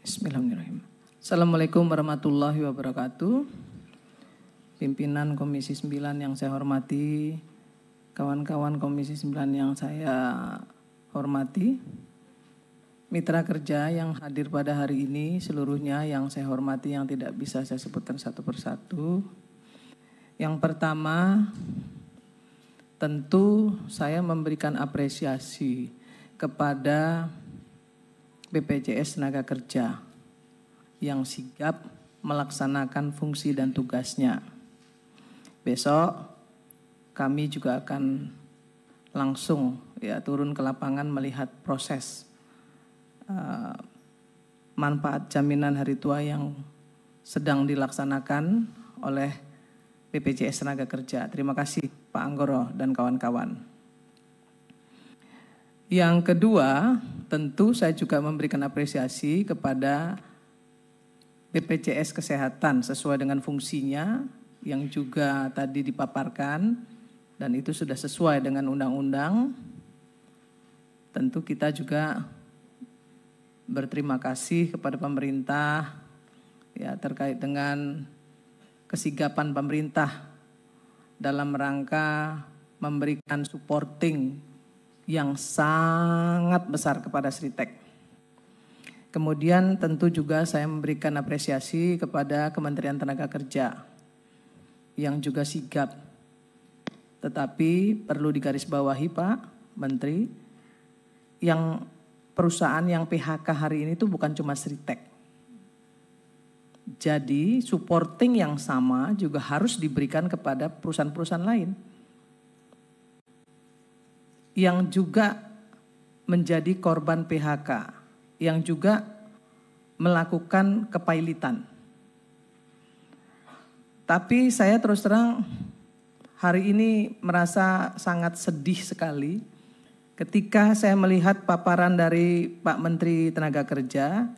Bismillahirrahmanirrahim. Assalamualaikum warahmatullahi wabarakatuh. Pimpinan Komisi 9 yang saya hormati, kawan-kawan Komisi 9 yang saya hormati, mitra kerja yang hadir pada hari ini seluruhnya yang saya hormati, yang tidak bisa saya sebutkan satu persatu. Yang pertama, tentu saya memberikan apresiasi kepada BPJS Tenaga Kerja yang sigap melaksanakan fungsi dan tugasnya. Besok kami juga akan langsung turun ke lapangan melihat proses manfaat jaminan hari tua yang sedang dilaksanakan oleh BPJS Tenaga Kerja. Terima kasih Pak Anggoro dan kawan-kawan. Yang kedua, tentu saya juga memberikan apresiasi kepada BPJS Kesehatan sesuai dengan fungsinya yang juga tadi dipaparkan dan itu sudah sesuai dengan undang-undang. Tentu kita juga berterima kasih kepada pemerintah terkait dengan kesigapan pemerintah dalam rangka memberikan supporting yang sangat besar kepada Sritek. Kemudian tentu juga saya memberikan apresiasi kepada Kementerian Tenaga Kerja yang juga sigap. Tetapi perlu digarisbawahi Pak Menteri, yang perusahaan yang PHK hari ini itu bukan cuma Sritek. Jadi supporting yang sama juga harus diberikan kepada perusahaan-perusahaan lain yang juga menjadi korban PHK, yang juga melakukan kepailitan. Tapi saya terus terang hari ini merasa sangat sedih sekali ketika saya melihat paparan dari Pak Menteri Tenaga Kerja.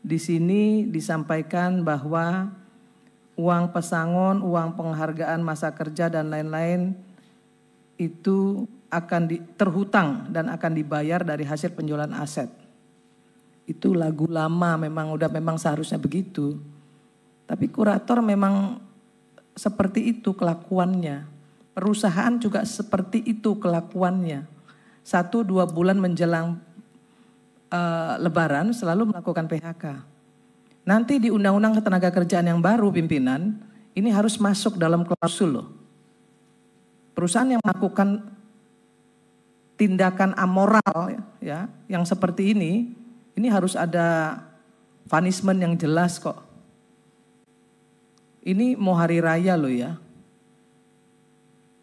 Di sini disampaikan bahwa uang pesangon, uang penghargaan masa kerja dan lain-lain itu akan terhutang dan akan dibayar dari hasil penjualan aset. Itu lagu lama, memang seharusnya begitu. Tapi kurator memang seperti itu kelakuannya. Perusahaan juga seperti itu kelakuannya. 1-2 bulan menjelang Lebaran selalu melakukan PHK. Nanti di Undang-Undang Ketenagakerjaan yang baru pimpinan, ini harus masuk dalam klausul loh. Perusahaan yang melakukan tindakan amoral yang seperti ini harus ada punishment yang jelas kok. Ini mau hari raya loh ya.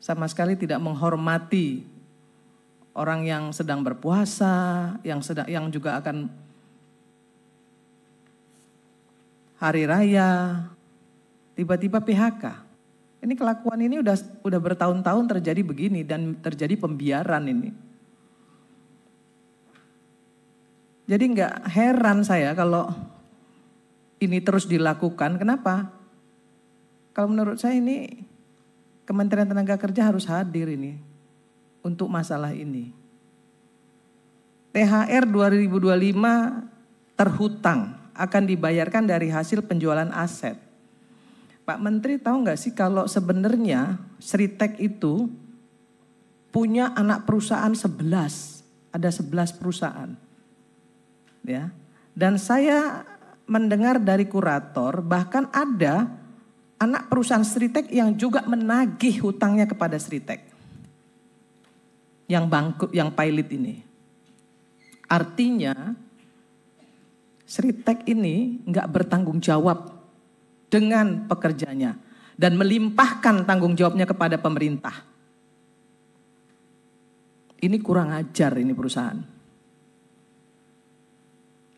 Sama sekali tidak menghormati orang yang sedang berpuasa, yang juga akan hari raya, tiba-tiba PHK. Ini kelakuan ini udah bertahun-tahun terjadi begini dan terjadi pembiaran ini. Jadi nggak heran saya kalau ini terus dilakukan. Kenapa? Kalau menurut saya ini Kementerian Tenaga Kerja harus hadir ini untuk masalah ini. THR 2025 terhutang akan dibayarkan dari hasil penjualan aset. Pak Menteri tahu nggak sih kalau sebenarnya Sritek itu punya anak perusahaan 11, ada 11 perusahaan. Ya. Dan saya mendengar dari kurator bahkan ada anak perusahaan Sritek yang juga menagih hutangnya kepada Sritek. Yang bangkrut, yang pailit ini. Artinya Sritek ini nggak bertanggung jawab dengan pekerjanya dan melimpahkan tanggung jawabnya kepada pemerintah. Ini kurang ajar ini perusahaan.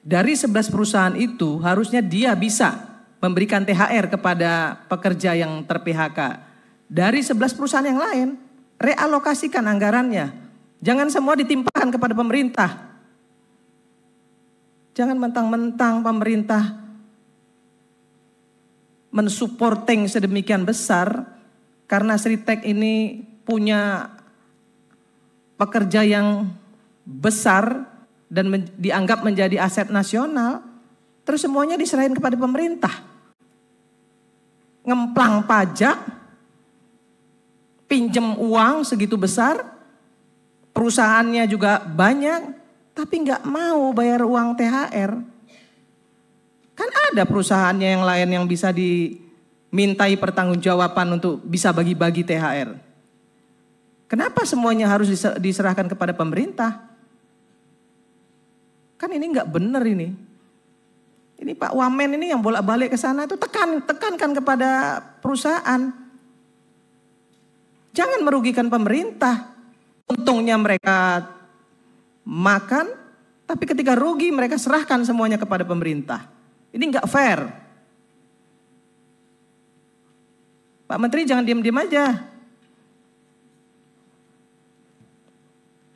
Dari 11 perusahaan itu harusnya dia bisa memberikan THR kepada pekerja yang ter-PHK. Dari 11 perusahaan yang lain, realokasikan anggarannya. Jangan semua ditimpakan kepada pemerintah. Jangan mentang-mentang pemerintah mensupporting sedemikian besar karena Sritek ini punya pekerja yang besar dan dianggap menjadi aset nasional, terus semuanya diserahin kepada pemerintah. Ngemplang pajak, pinjem uang segitu besar, perusahaannya juga banyak, tapi nggak mau bayar uang THR. Kan ada perusahaannya yang lain yang bisa dimintai pertanggungjawaban untuk bisa bagi-bagi THR. Kenapa semuanya harus diserahkan kepada pemerintah? Kan ini nggak benar ini. Ini Pak Wamen ini yang bolak-balik ke sana itu tekankan kepada perusahaan. Jangan merugikan pemerintah. Untungnya mereka makan, tapi ketika rugi mereka serahkan semuanya kepada pemerintah. Ini nggak fair. Pak Menteri jangan diam-diam aja.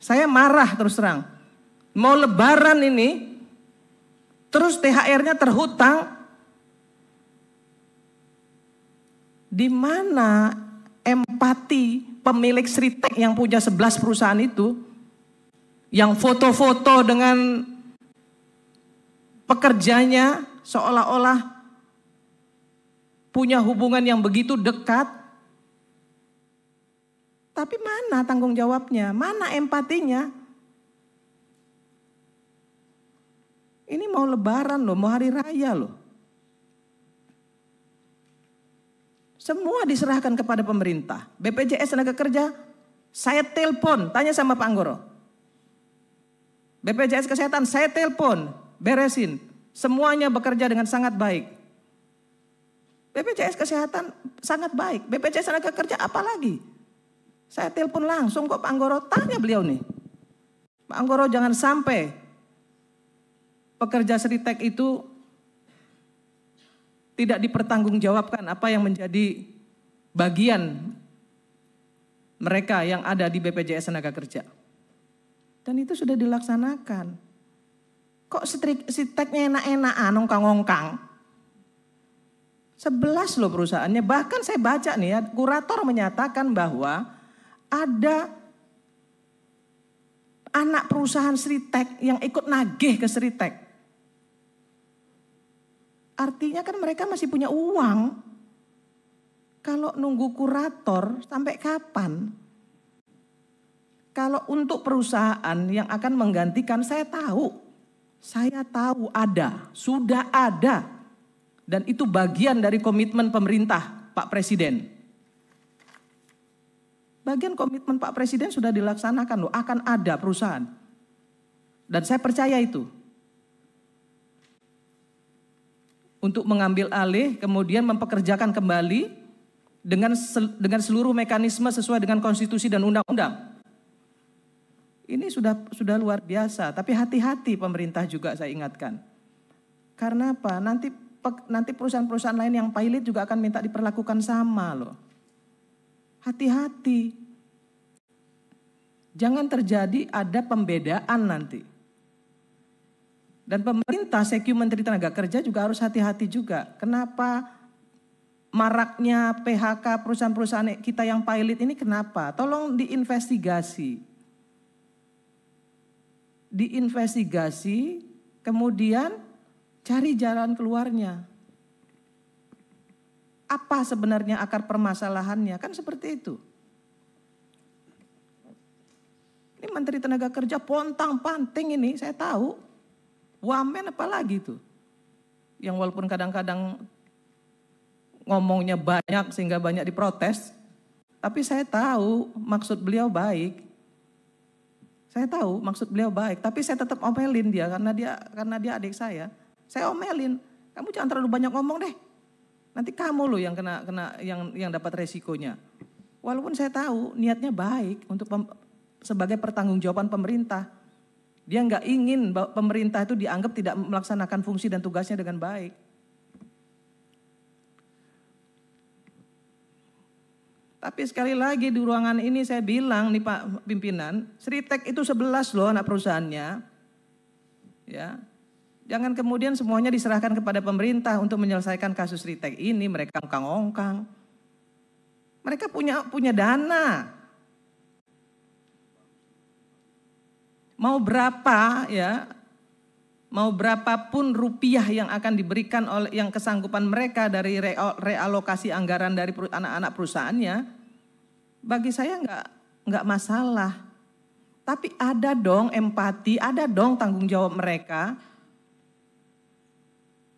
Saya marah terus terang. Mau lebaran ini, terus THR-nya terhutang. Di mana empati pemilik Sritek yang punya 11 perusahaan itu, yang foto-foto dengan pekerjanya seolah-olah punya hubungan yang begitu dekat. Tapi mana tanggung jawabnya? Mana empatinya? Ini mau lebaran loh, mau hari raya loh. Semua diserahkan kepada pemerintah. BPJS Tenaga Kerja, saya telepon, tanya sama Pak Anggoro. BPJS Kesehatan, saya telepon, beresin. Semuanya bekerja dengan sangat baik. BPJS Kesehatan sangat baik. BPJS Tenaga Kerja apalagi? Saya telepon langsung kok Pak Anggoro, tanya beliau nih. Pak Anggoro jangan sampai pekerja Sritek itu tidak dipertanggungjawabkan apa yang menjadi bagian mereka yang ada di BPJS Tenaga Kerja. Dan itu sudah dilaksanakan. Kok Sriteknya enak-enakan, ongkang-ongkang. 11 loh perusahaannya, bahkan saya baca nih ya, kurator menyatakan bahwa ada anak perusahaan Sritek yang ikut nagih ke Sritek. Artinya kan mereka masih punya uang. Kalau nunggu kurator sampai kapan? Kalau untuk perusahaan yang akan menggantikan saya tahu ada, sudah ada. Dan itu bagian dari komitmen pemerintah Pak Presiden. Bagian komitmen Pak Presiden sudah dilaksanakan loh, akan ada perusahaan. Dan saya percaya itu. Untuk mengambil alih, kemudian mempekerjakan kembali dengan seluruh mekanisme sesuai dengan konstitusi dan undang-undang. Ini sudah luar biasa, tapi hati-hati pemerintah juga saya ingatkan. Karena apa? Nanti perusahaan-perusahaan lain yang pilot juga akan minta diperlakukan sama loh. Hati-hati. Jangan terjadi ada pembedaan nanti. Dan pemerintah, Seku Menteri Tenaga Kerja juga harus hati-hati juga. Kenapa maraknya PHK perusahaan-perusahaan kita yang pilot ini kenapa? Tolong diinvestigasi. Diinvestigasi, kemudian cari jalan keluarnya. Apa sebenarnya akar permasalahannya? Kan seperti itu. Ini Menteri Tenaga Kerja pontang-panting ini, saya tahu. Wamen apalagi tuh. Yang walaupun kadang-kadang ngomongnya banyak sehingga banyak diprotes. Tapi saya tahu maksud beliau baik. Saya tahu maksud beliau baik. Tapi saya tetap omelin dia karena dia adik saya. Saya omelin. Kamu jangan terlalu banyak ngomong deh. Nanti kamu loh yang yang dapat resikonya. Walaupun saya tahu niatnya baik untuk sebagai pertanggungjawaban pemerintah. Dia nggak ingin pemerintah itu dianggap tidak melaksanakan fungsi dan tugasnya dengan baik. Tapi sekali lagi di ruangan ini saya bilang nih Pak Pimpinan, Sritek itu 11 loh anak perusahaannya. Ya. Jangan kemudian semuanya diserahkan kepada pemerintah untuk menyelesaikan kasus Sritek ini, mereka ongkang-ongkang. Mereka punya dana. Mau berapa ya? mau berapapun rupiah yang akan diberikan oleh yang kesanggupan mereka dari realokasi anggaran dari anak-anak perusahaannya, bagi saya nggak masalah. Tapi ada dong empati, ada dong tanggung jawab mereka.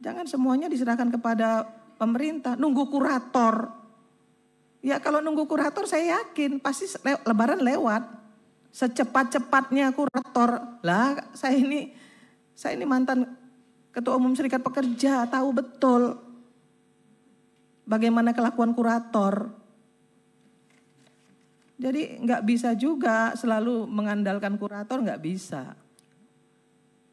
Jangan semuanya diserahkan kepada pemerintah, nunggu kurator. Ya kalau nunggu kurator saya yakin pasti lebaran lewat. Secepat-cepatnya kurator. Lah saya ini mantan Ketua Umum Serikat Pekerja, tahu betul bagaimana kelakuan kurator. Jadi nggak bisa juga selalu mengandalkan kurator, nggak bisa.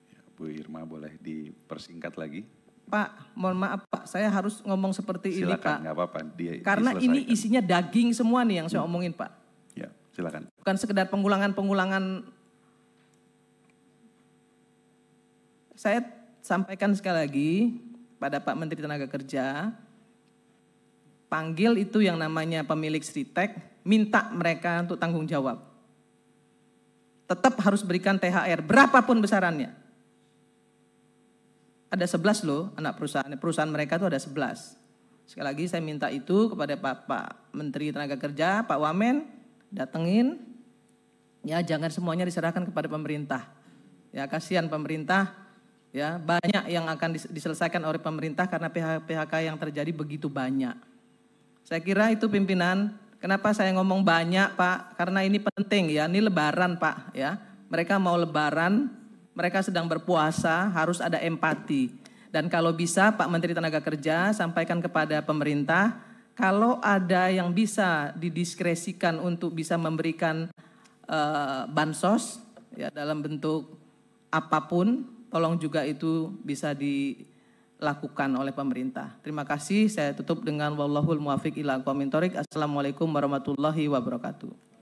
Ya, Bu Irma boleh dipersingkat lagi? Pak, mohon maaf Pak, saya harus ngomong seperti silakan, ini Pak. Nggak apa-apa, karena ini isinya daging semua nih yang saya omongin Pak. Ya, silakan. Bukan sekedar pengulangan. Saya sampaikan sekali lagi pada Pak Menteri Tenaga Kerja, panggil itu yang namanya pemilik Sritek, minta mereka untuk tanggung jawab. Tetap harus berikan THR, berapapun besarannya. Ada 11 loh anak perusahaan mereka itu ada 11. Sekali lagi saya minta itu kepada Pak Menteri Tenaga Kerja, Pak Wamen, datengin. Ya jangan semuanya diserahkan kepada pemerintah. Ya kasihan pemerintah, ya banyak yang akan diselesaikan oleh pemerintah karena PHK yang terjadi begitu banyak. Saya kira itu pimpinan. Kenapa saya ngomong banyak Pak? Karena ini penting ya, ini lebaran Pak ya. Mereka mau lebaran, mereka sedang berpuasa, harus ada empati. Dan kalau bisa Pak Menteri Tenaga Kerja sampaikan kepada pemerintah, kalau ada yang bisa didiskresikan untuk bisa memberikan bansos ya dalam bentuk apapun, tolong juga itu bisa dilakukan oleh pemerintah. Terima kasih, saya tutup dengan wallahul muwaffiq ila aqwamit thoriq. Assalamualaikum warahmatullahi wabarakatuh.